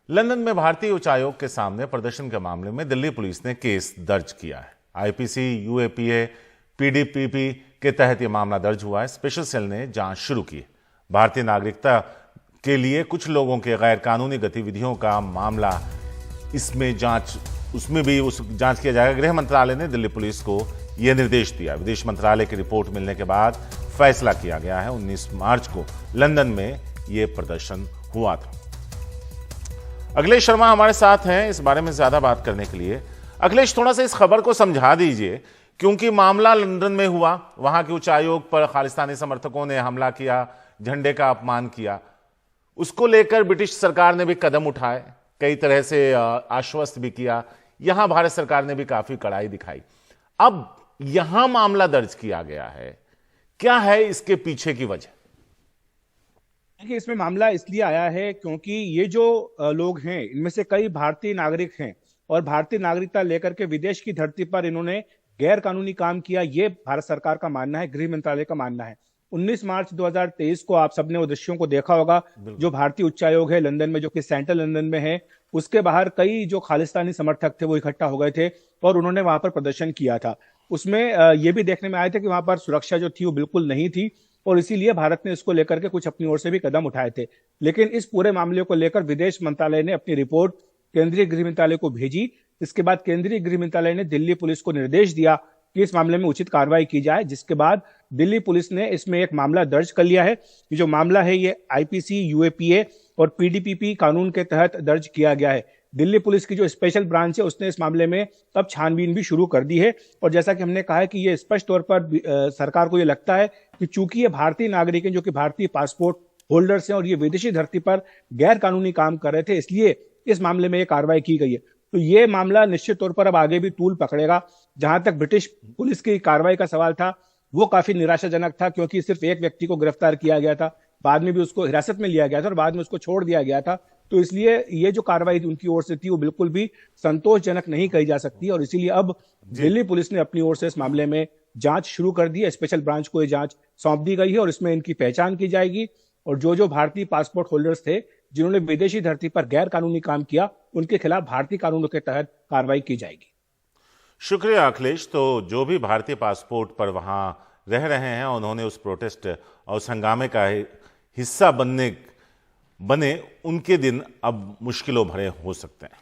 London में भारतीय उच्चायोग के सामने प्रदर्शन के मामले में दिल्ली पुलिस ने केस दर्ज किया है। आईपीसी, यूएपीए, पीडीपीपी के तहत यह मामला दर्ज हुआ है। स्पेशल सेल ने जांच शुरू की है। भारतीय नागरिकता के लिए कुछ लोगों के गैर कानूनी गतिविधियों का मामला, इसमें उसमें भी जांच किया जाएगा। गृह मंत्रालय ने दिल्ली पुलिस को यह निर्देश दिया। विदेश मंत्रालय की रिपोर्ट मिलने के बाद फैसला किया गया है। 19 मार्च को लंदन में यह प्रदर्शन हुआ था। अखिलेश शर्मा हमारे साथ हैं इस बारे में ज्यादा बात करने के लिए। अखिलेश, थोड़ा सा इस खबर को समझा दीजिए, क्योंकि मामला लंदन में हुआ, वहां के उच्चायोग पर खालिस्तानी समर्थकों ने हमला किया, झंडे का अपमान किया। उसको लेकर ब्रिटिश सरकार ने भी कदम उठाए, कई तरह से आश्वस्त भी किया। यहां भारत सरकार ने भी काफी कड़ाई दिखाई। अब यहां मामला दर्ज किया गया है, क्या है इसके पीछे की वजह? देखिए, इसमें मामला इसलिए आया है क्योंकि ये जो लोग हैं, इनमें से कई भारतीय नागरिक हैं और भारतीय नागरिकता लेकर के विदेश की धरती पर इन्होंने गैर कानूनी काम किया, ये भारत सरकार का मानना है, गृह मंत्रालय का मानना है। 19 मार्च 2023 को आप सबने वो दृश्यों को देखा होगा, जो भारतीय उच्चायोग है लंदन में, जो कि सेंट्रल लंदन में है, उसके बाहर कई जो खालिस्तानी समर्थक थे वो इकट्ठा हो गए थे और उन्होंने वहां पर प्रदर्शन किया था। उसमें ये भी देखने में आया था कि वहां पर सुरक्षा जो थी वो बिल्कुल नहीं थी और इसीलिए भारत ने इसको लेकर के कुछ अपनी ओर से भी कदम उठाए थे। लेकिन इस पूरे मामले को लेकर विदेश मंत्रालय ने अपनी रिपोर्ट केंद्रीय गृह मंत्रालय को भेजी। इसके बाद केंद्रीय गृह मंत्रालय ने दिल्ली पुलिस को निर्देश दिया कि इस मामले में उचित कार्रवाई की जाए, जिसके बाद दिल्ली पुलिस ने इसमें एक मामला दर्ज कर लिया है। ये जो मामला है ये आईपीसी, यूएपीए और पीडीपीपी कानून के तहत दर्ज किया गया है। दिल्ली पुलिस की जो स्पेशल ब्रांच है उसने इस मामले में अब छानबीन भी शुरू कर दी है और जैसा कि हमने कहा है कि ये स्पष्ट तौर पर सरकार को ये लगता है कि चूंकि ये भारतीय नागरिक हैं, जो कि भारतीय पासपोर्ट होल्डर्स हैं और ये विदेशी धरती पर गैर कानूनी काम कर रहे थे, इसलिए इस मामले में ये कार्रवाई की गई है। तो ये मामला निश्चित तौर पर अब आगे भी तूल पकड़ेगा। जहां तक ब्रिटिश पुलिस की कार्रवाई का सवाल था वो काफी निराशाजनक था, क्योंकि सिर्फ एक व्यक्ति को गिरफ्तार किया गया था, बाद में भी उसको हिरासत में लिया गया था और बाद में उसको छोड़ दिया गया था। तो इसलिए ये जो कार्रवाई उनकी ओर से थी वो बिल्कुल भी संतोषजनक नहीं कही जा सकती और इसीलिए अब दिल्ली पुलिस ने अपनी ओर से इस मामले में जांच शुरू कर दी है। स्पेशल ब्रांच को ये जांच सौंप दी गई है और इसमें इनकी पहचान की जाएगी और जो जो भारतीय पासपोर्ट होल्डर्स थे जिन्होंने विदेशी धरती पर गैर कानूनी काम किया, उनके खिलाफ भारतीय कानूनों के तहत कार्रवाई की जाएगी। शुक्रिया अखिलेश। तो जो भी भारतीय पासपोर्ट पर वहां रह रहे हैं, उन्होंने उस प्रोटेस्ट और उस हंगामे का हिस्सा बने, उनके दिन अब मुश्किलों भरे हो सकते हैं।